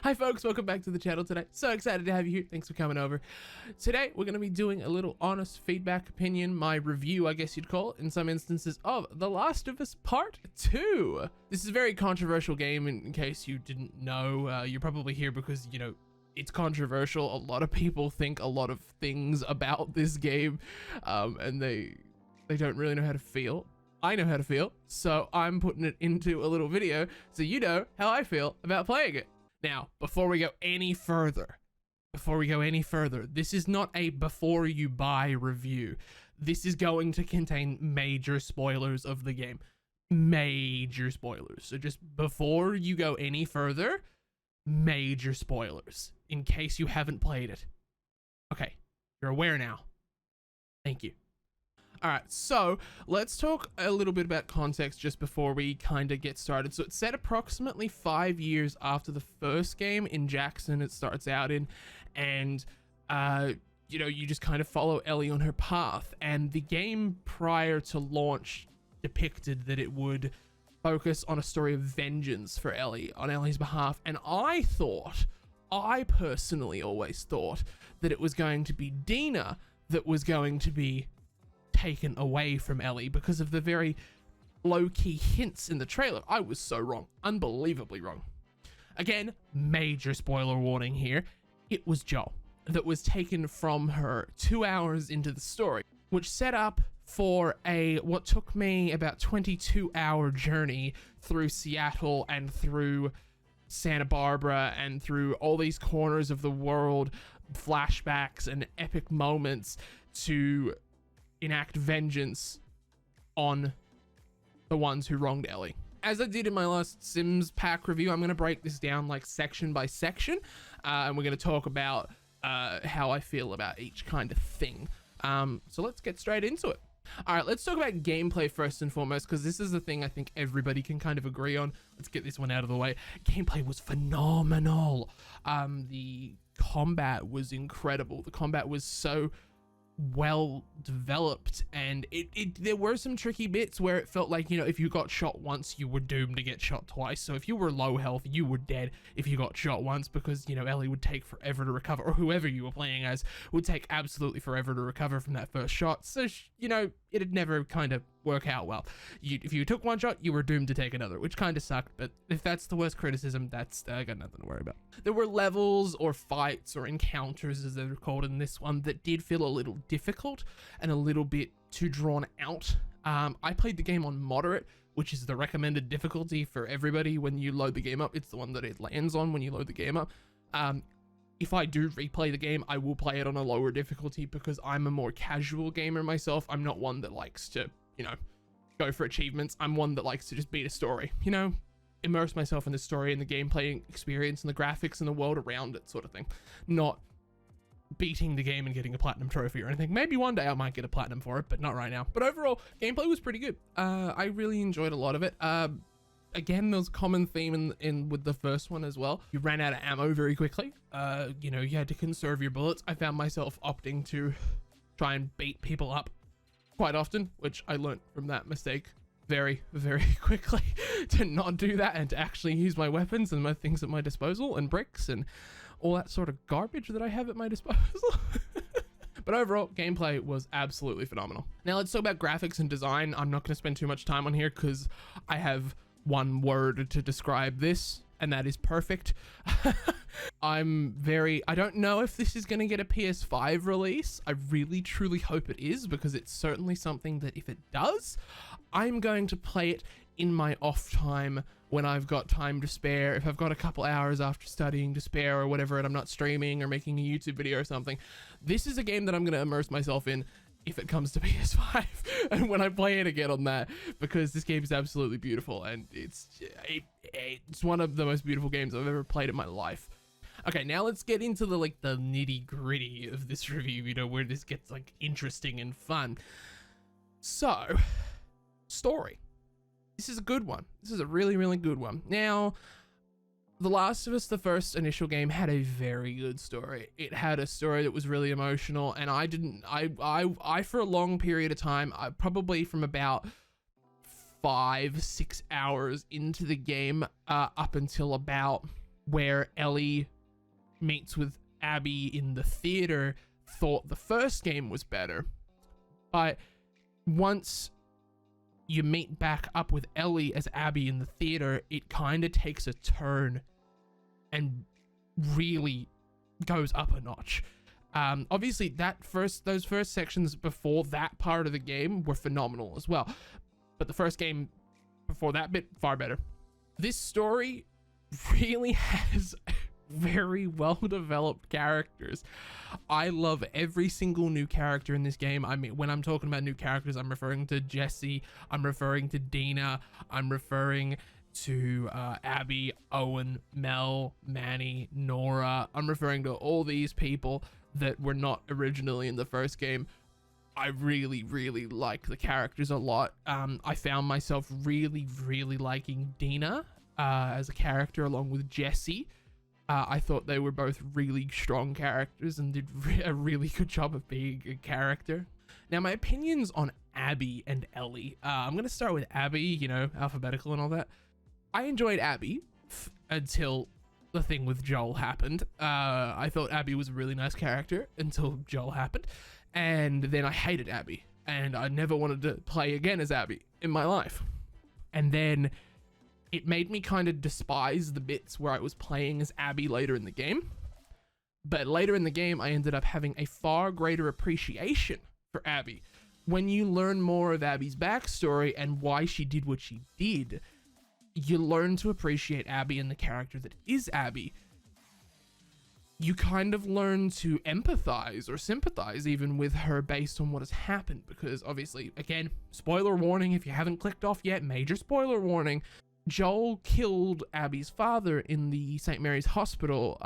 Hi folks, welcome back to the channel today. So excited to have you here. Thanks for coming over. Today, we're going to be doing a little honest feedback opinion, my review, I guess you'd call it, in some instances, of The Last of Us Part 2. This is a very controversial game, in case you didn't know. You're probably here because, you know, it's controversial. A lot of people think a lot of things about this game, and they don't really know how to feel. I know how to feel, so I'm putting it into a little video so you know how I feel about playing it. Now, before we go any further, this is not a before you buy review. This is going to contain major spoilers of the game. Major spoilers. So just before you go any further, major spoilers in case you haven't played it. Okay, you're aware now. Thank you. All right, so let's talk a little bit about context just before we kind of get started. So it's set approximately 5 years after the first game in Jackson it starts out in, and you know, you just kind of follow Ellie on her path. And the game prior to launch depicted that it would focus on a story of vengeance for Ellie, on Ellie's behalf. And I personally always thought that it was going to be Dina that was going to be taken away from Ellie because of the very low-key hints in the trailer. I was so wrong, unbelievably wrong. Again, major spoiler warning here. It was Joel that was taken from her 2 hours into the story, which set up for what took me about 22-hour journey through Seattle and through Santa Barbara and through all these corners of the world, flashbacks and epic moments to enact vengeance on the ones who wronged Ellie. As I did in my last Sims pack review, I'm going to break this down like section by section, and we're going to talk about how I feel about each kind of thing. So let's get straight into it. All right, let's talk about gameplay first and foremost, because this is the thing I think everybody can kind of agree on. Let's get this one out of the way. Gameplay was phenomenal. The combat was incredible. The combat was so well developed, and there were some tricky bits where it felt like, you know, if you got shot once, you were doomed to get shot twice. So if you were low health, you were dead if you got shot once, because, you know, Ellie would take forever to recover, or whoever you were playing as would take absolutely forever to recover from that first shot. So, you know, it'd never kind of work out well. If you took one shot, you were doomed to take another, which kind of sucked. But if that's the worst criticism, that's I got nothing to worry about. There were levels or fights or encounters, as they're called in this one, that did feel a little difficult and a little bit too drawn out. I played the game on moderate, which is the recommended difficulty for everybody when you load the game up. It's the one that it lands on when you load the game up. If I do replay the game, I will play it on a lower difficulty because I'm a more casual gamer myself. I'm not one that likes to, you know, go for achievements. I'm one that likes to just beat a story, you know, immerse myself in the story and the gameplay experience and the graphics and the world around it, sort of thing. Not beating the game and getting a platinum trophy or anything. Maybe one day I might get a platinum for it, but not right now. But overall, gameplay was pretty good. I really enjoyed a lot of it. Again, there's a common theme in with the first one as well. You ran out of ammo very quickly. You know, you had to conserve your bullets. I found myself opting to try and beat people up quite often, which I learned from that mistake very, very quickly to not do that and to actually use my weapons and my things at my disposal and bricks and all that sort of garbage that I have at my disposal. But overall, gameplay was absolutely phenomenal. Now let's talk about graphics and design. I'm not going to spend too much time on here because I have one word to describe this, and that is perfect. I don't know if this is going to get a PS5 release. I really truly hope it is, because it's certainly something that if it does, I'm going to play it in my off time when I've got time to spare. If I've got a couple hours after studying to spare or whatever, and I'm not streaming or making a YouTube video or something, this is a game that I'm going to immerse myself in if it comes to PS5 and when I play it again on that, because this game is absolutely beautiful, and it's one of the most beautiful games I've ever played in my life. Okay, now let's get into the nitty gritty of this review, you know, where this gets like interesting and fun. So, story. This is a good one. This is a really, really good one. Now, The Last of Us, the first initial game, had a very good story. It had a story that was really emotional, and I for a long period of time, probably from about 5-6 hours into the game, up until about where Ellie meets with Abby in the theater, thought the first game was better. But once you meet back up with Ellie as Abby in the theater, it kind of takes a turn and really goes up a notch. Obviously those first sections before that part of the game were phenomenal as well, but the first game before that bit, far better. This story really has very well developed characters. I love every single new character in this game. I mean, when I'm talking about new characters, I'm referring to Jesse, I'm referring to Dina, I'm referring to Abby, Owen, Mel, Manny, Nora. I'm referring to all these people that were not originally in the first game. I really, really like the characters a lot. I found myself really, really liking Dina as a character along with Jesse. I thought they were both really strong characters and did a really good job of being a character. Now, my opinions on Abby and Ellie. I'm going to start with Abby, you know, alphabetical and all that. I enjoyed Abby until the thing with Joel happened. I thought Abby was a really nice character until Joel happened. And then I hated Abby. And I never wanted to play again as Abby in my life. And then it made me kind of despise the bits where I was playing as Abby later in the game. But later in the game, I ended up having a far greater appreciation for Abby. When you learn more of Abby's backstory and why she did what she did, you learn to appreciate Abby and the character that is Abby. You kind of learn to empathize or sympathize even with her based on what has happened, because obviously, again, spoiler warning if you haven't clicked off yet, major spoiler warning. Joel killed Abby's father in the St. Mary's Hospital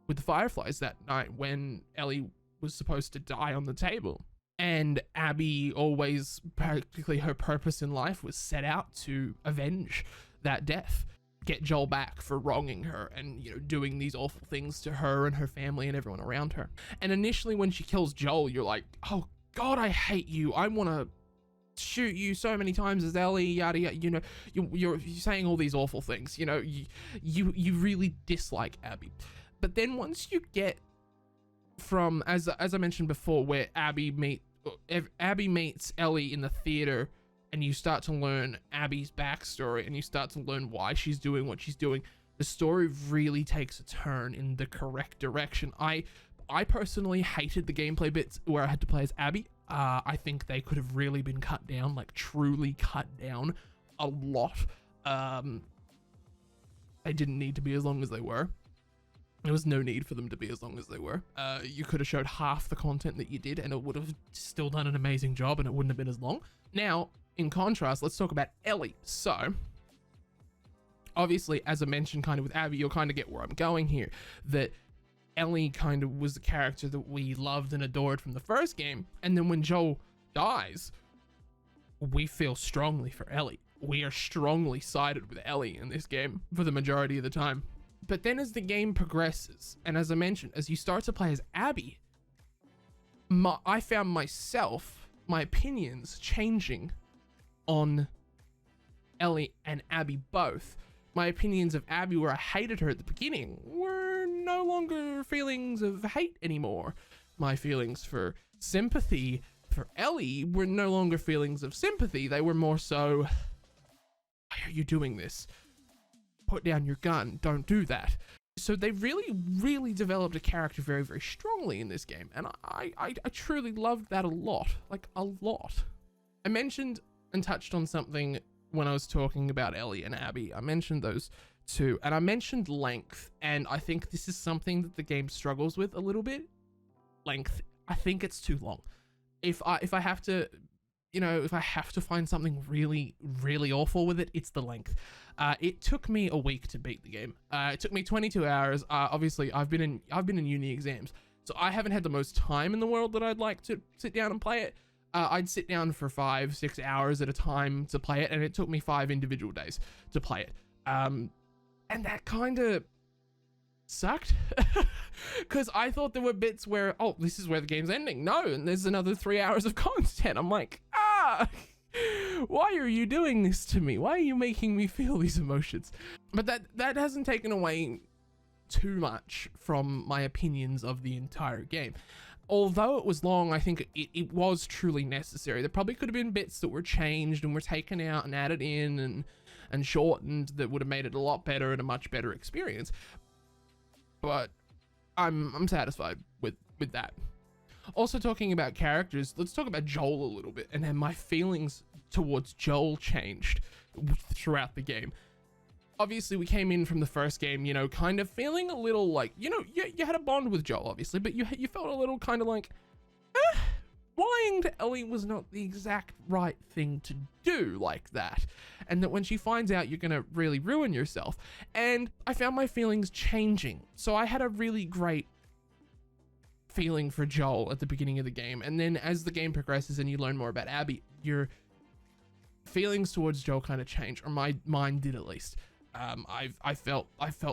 with the Fireflies that night when Ellie was supposed to die on the table. And Abby always, practically her purpose in life was set out to avenge that death, get Joel back for wronging her and, you know, doing these awful things to her and her family and everyone around her. And initially when she kills Joel, you're like, oh God, I hate you. I want to shoot you so many times as Ellie, yada yada. You know, you're saying all these awful things. You know, you really dislike Abby. But then once you get from, as I mentioned before, where Abby meets Ellie in the theater, and you start to learn Abby's backstory and you start to learn why she's doing what she's doing, the story really takes a turn in the correct direction. I personally hated the gameplay bits where I had to play as Abby. I think they could have really been cut down, like truly cut down a lot. They didn't need to be as long as they were. There was no need for them to be as long as they were. You could have showed half the content that you did and it would have still done an amazing job and it wouldn't have been as long. Now, in contrast, let's talk about Ellie. So, obviously, as I mentioned kind of with Abby, you'll kind of get where I'm going here, that Ellie kind of was the character that we loved and adored from the first game. And then when Joel dies, we feel strongly for Ellie. We are strongly sided with Ellie in this game for the majority of the time. But then as the game progresses, and as I mentioned, as you start to play as Abby, I found myself, my opinions changing on Ellie and Abby both. My opinions of Abby, where I hated her at the beginning, were no longer feelings of hate anymore. My feelings for sympathy for Ellie were no longer feelings of sympathy. They were more so, why are you doing this? Put down your gun, don't do that. So they really, really developed a character very, very strongly in this game. And I truly loved that a lot, like a lot. I mentioned and touched on something when I was talking about Ellie and Abby. I mentioned those two, and I mentioned length. And I think this is something that the game struggles with a little bit. Length. I think it's too long. If I have to, you know, if I have to find something really, really awful with it, it's the length. It took me a week to beat the game. It took me 22 hours. Obviously, I've been in uni exams, so I haven't had the most time in the world that I'd like to sit down and play it. I'd sit down for 5-6 hours at a time to play it, and it took me 5 individual days to play it. And that kind of sucked, because I thought there were bits where, oh, this is where the game's ending. No, and there's another 3 hours of content. I'm like, why are you doing this to me? Why are you making me feel these emotions? But that hasn't taken away too much from my opinions of the entire game. Although it was long, I think it was truly necessary. There probably could have been bits that were changed and were taken out and added in and shortened that would have made it a lot better and a much better experience. But I'm satisfied with that. Also, talking about characters, let's talk about Joel a little bit, and then my feelings towards Joel changed throughout the game. Obviously, we came in from the first game, you know, kind of feeling a little like, you know, you had a bond with Joel, obviously, but you felt a little kind of like, lying to Ellie was not the exact right thing to do like that. And that when she finds out, you're going to really ruin yourself. And I found my feelings changing. So I had a really great feeling for Joel at the beginning of the game. And then as the game progresses and you learn more about Abby, your feelings towards Joel kind of change, or mine did at least. I felt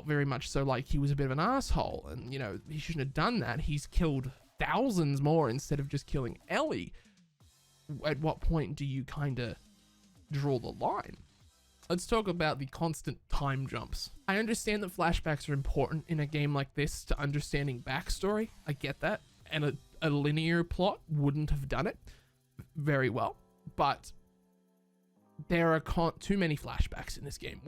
very much so like he was a bit of an asshole, and you know, he shouldn't have done that. He's killed thousands more instead of just killing Ellie. At what point do you kind of draw the line? Let's talk about the constant time jumps. I understand that flashbacks are important in a game like this to understanding backstory. I get that, and a linear plot wouldn't have done it very well, but there are too many flashbacks in this game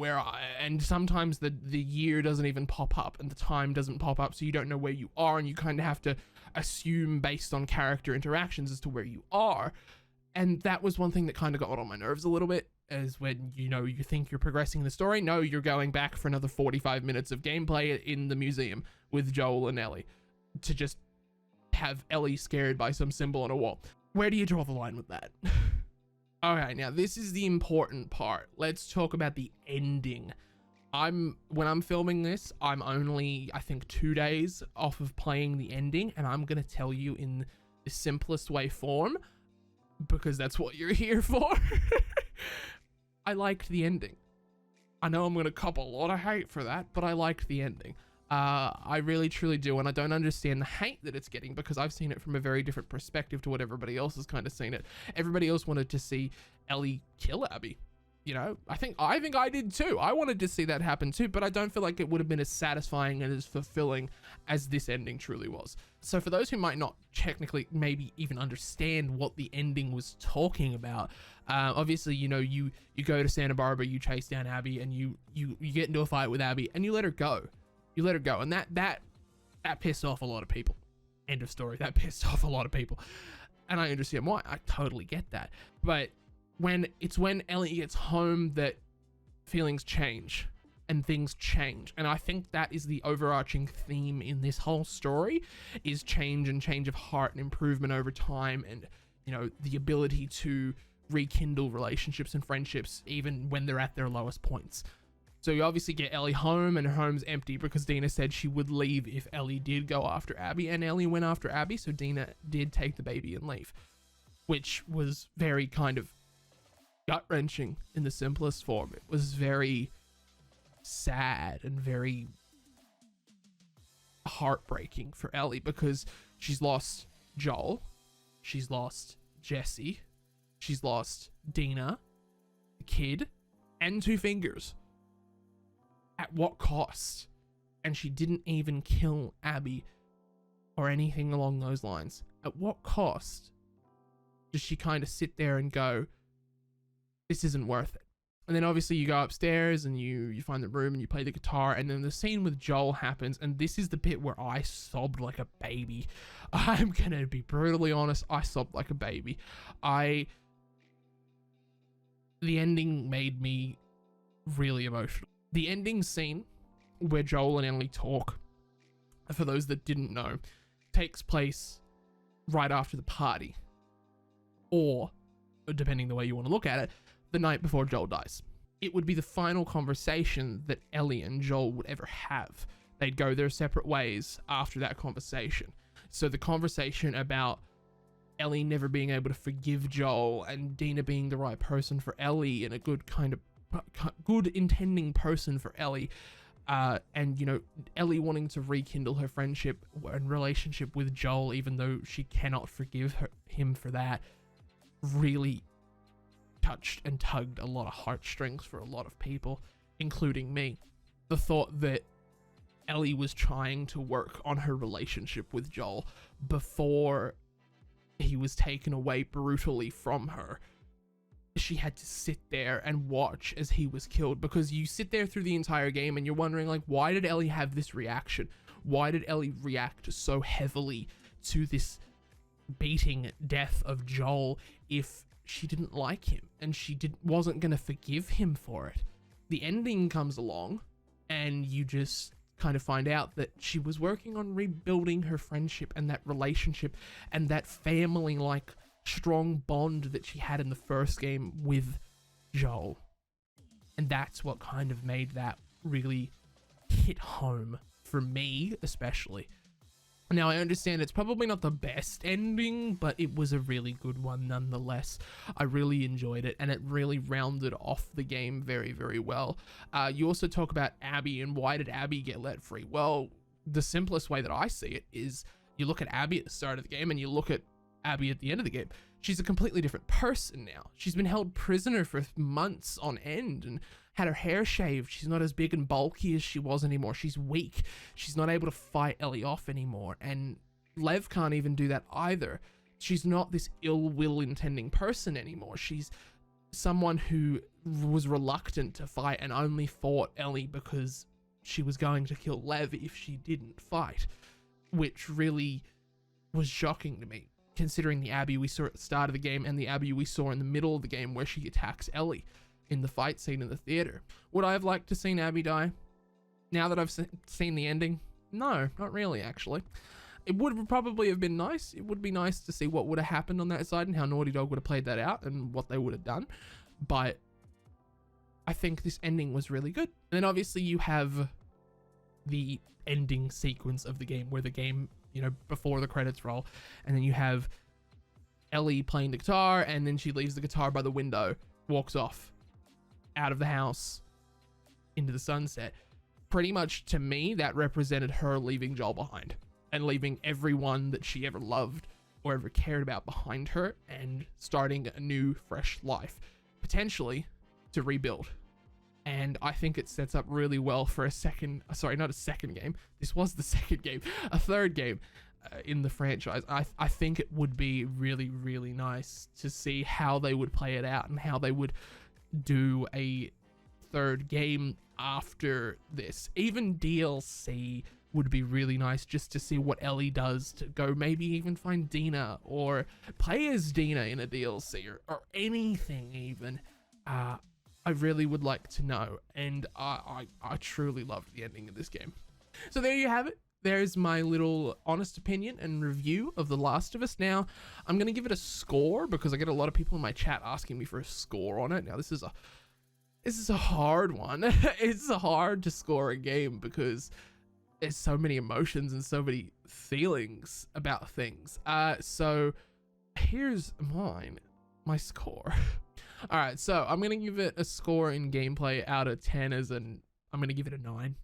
and sometimes the year doesn't even pop up and the time doesn't pop up, so you don't know where you are, and you kind of have to assume based on character interactions as to where you are. And that was one thing that kind of got on my nerves a little bit, is when, you know, you think you're progressing the story. No, you're going back for another 45 minutes of gameplay in the museum with Joel and Ellie to just have Ellie scared by some symbol on a wall. Where do you draw the line with that? Okay, now this is the important part. Let's talk about the ending. When I'm filming this, I'm only, I think, 2 days off of playing the ending, and I'm gonna tell you in the simplest way form, because that's what you're here for. I liked the ending. I know I'm gonna cop a lot of hate for that, but I liked the ending. I really truly do, and I don't understand the hate that it's getting, because I've seen it from a very different perspective to what everybody else has kind of seen it. Everybody else wanted to see Ellie kill Abby. You know, I think I did too. I wanted to see that happen too, but I don't feel like it would have been as satisfying and as fulfilling as this ending truly was. So for those who might not technically maybe even understand what the ending was talking about, obviously, you know, you go to Santa Barbara, you chase down Abby, and you get into a fight with Abby, and you let her go. You let her go, and that pissed off a lot of people. End of story. That pissed off a lot of people, and I understand why. I totally get that. But when Ellie gets home that feelings change and things change, and I think that is the overarching theme in this whole story, is change and change of heart and improvement over time, and you know, the ability to rekindle relationships and friendships even when they're at their lowest points. So you obviously get Ellie home, and her home's empty because Dina said she would leave if Ellie did go after Abby, and Ellie went after Abby, so Dina did take the baby and leave, which was very kind of gut-wrenching in the simplest form. It was very sad and very heartbreaking for Ellie, because she's lost Joel, she's lost Jesse, she's lost Dina, the kid, and 2 fingers. At what cost? And she didn't even kill Abby or anything along those lines. At what cost does she kind of sit there and go, this isn't worth it? And then obviously you go upstairs and you find the room and you play the guitar, and then the scene with Joel happens, and this is the bit where I sobbed like a baby. I'm gonna be brutally honest, I sobbed like a baby. The ending made me really emotional. The ending scene where Joel and Ellie talk, for those that didn't know, takes place right after the party, or depending the way you want to look at it, the night before Joel dies. It would be the final conversation that Ellie and Joel would ever have. They'd go their separate ways after that conversation. So the conversation about Ellie never being able to forgive Joel, and Dina being the right person for Ellie, and a good intending person for Ellie, and you know, Ellie wanting to rekindle her friendship and relationship with Joel, even though she cannot forgive him for that, really touched and tugged a lot of heartstrings for a lot of people, including me. the thought that Ellie was trying to work on her relationship with Joel before he was taken away brutally from her. She had to sit there and watch as he was killed, because you sit there through the entire game and you're wondering, like, why did Ellie have this reaction? Why did Ellie react so heavily to this beating death of Joel if she didn't like him and she wasn't going to forgive him for it? The ending comes along and you just kind of find out that she was working on rebuilding her friendship and that relationship and that family-like strong bond that she had in the first game with Joel. And that's what kind of made that really hit home for me, especially. Now, I understand it's probably not the best ending, but it was a really good one nonetheless. I really enjoyed it, and it really rounded off the game very, very well. You also talk about Abby, and why did Abby get let free? Well, the simplest way that I see it is you look at Abby at the start of the game, and you look at Abby at the end of the game. She's a completely different person now. She's been held prisoner for months on end and had her hair shaved. She's not as big and bulky as she was anymore. She's weak. She's not able to fight Ellie off anymore. And Lev can't even do that either. She's not this ill will intending person anymore. She's someone who was reluctant to fight and only fought Ellie because she was going to kill Lev if she didn't fight, which really was shocking to me, considering the Abby we saw at the start of the game and the Abby we saw in the middle of the game where she attacks Ellie in the fight scene in the theater. Would I have liked to seen Abby die? Now that I've seen the ending? No, not really, actually. It would probably have been nice. It would be nice to see what would have happened on that side and how Naughty Dog would have played that out and what they would have done. But I think this ending was really good. And then obviously you have the ending sequence of the game where the game, you know, before the credits roll, and then you have Ellie playing the guitar, and then she leaves the guitar by the window, walks off out of the house into the sunset. Pretty much to me, that represented her leaving Joel behind and leaving everyone that she ever loved or ever cared about behind her and starting a new, fresh life, potentially to rebuild. And I think it sets up really well for a second, sorry, not a second game. This was the second game, a third game in the franchise. I think it would be really, really nice to see how they would play it out and how they would do a third game after this. Even DLC would be really nice just to see what Ellie does, to go maybe even find Dina or play as Dina in a DLC or anything even. I really would like to know, and I truly loved the ending of this game. So there you have it. There's my little honest opinion and review of The Last of Us. Now, I'm going to give it a score because I get a lot of people in my chat asking me for a score on it. Now, this is a hard one. It's hard to score a game because there's so many emotions and so many feelings about things. So here's my score. All right, so I'm going to give it a score in gameplay out of 10 I'm going to give it a 9.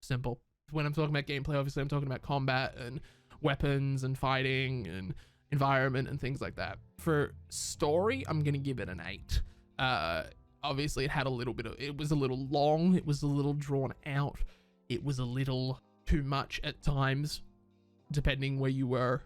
Simple. When I'm talking about gameplay, obviously I'm talking about combat and weapons and fighting and environment and things like that. For story, I'm going to give it an 8. Obviously it had it was a little long. It was a little drawn out. It was a little too much at times, depending where you were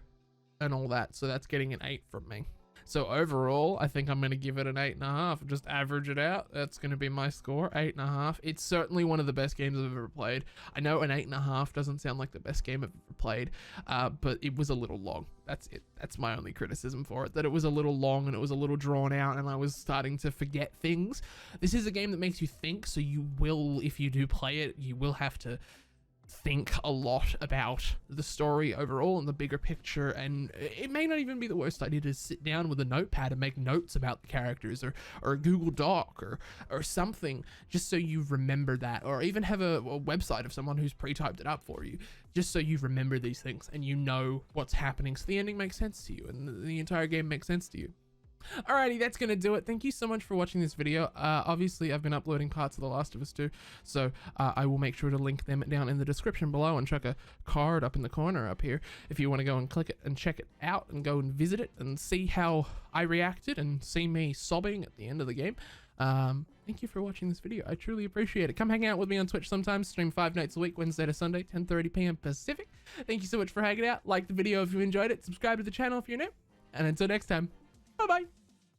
and all that. So that's getting an 8 from me. So overall, I think I'm going to give it an 8.5. Just average it out. That's going to be my score, 8.5. It's certainly one of the best games I've ever played. I know an 8.5 doesn't sound like the best game I've ever played, but it was a little long. That's it. That's my only criticism for it, that it was a little long and it was a little drawn out and I was starting to forget things. This is a game that makes you think, so you will, if you do play it, you will have to think a lot about the story overall and the bigger picture, and it may not even be the worst idea to sit down with a notepad and make notes about the characters or a Google Doc or something, just so you remember that, or even have a website of someone who's pre-typed it up for you, just so you remember these things and you know what's happening, so the ending makes sense to you and the entire game makes sense to you. Alrighty, that's gonna do it. Thank you so much for watching this video. Obviously I've been uploading parts of The Last of Us 2, so I will make sure to link them down in the description below and chuck a card up in the corner up here if you want to go and click it and check it out and go and visit it and see how I reacted and see me sobbing at the end of the game. Thank you for watching this video. I truly appreciate it. Come hang out with me on Twitch sometimes. Stream 5 nights a week, Wednesday to Sunday, 10:30 p.m. Pacific. Thank you so much for hanging out. Like the video if you enjoyed it. Subscribe to the channel if you're new. And until next time, bye-bye.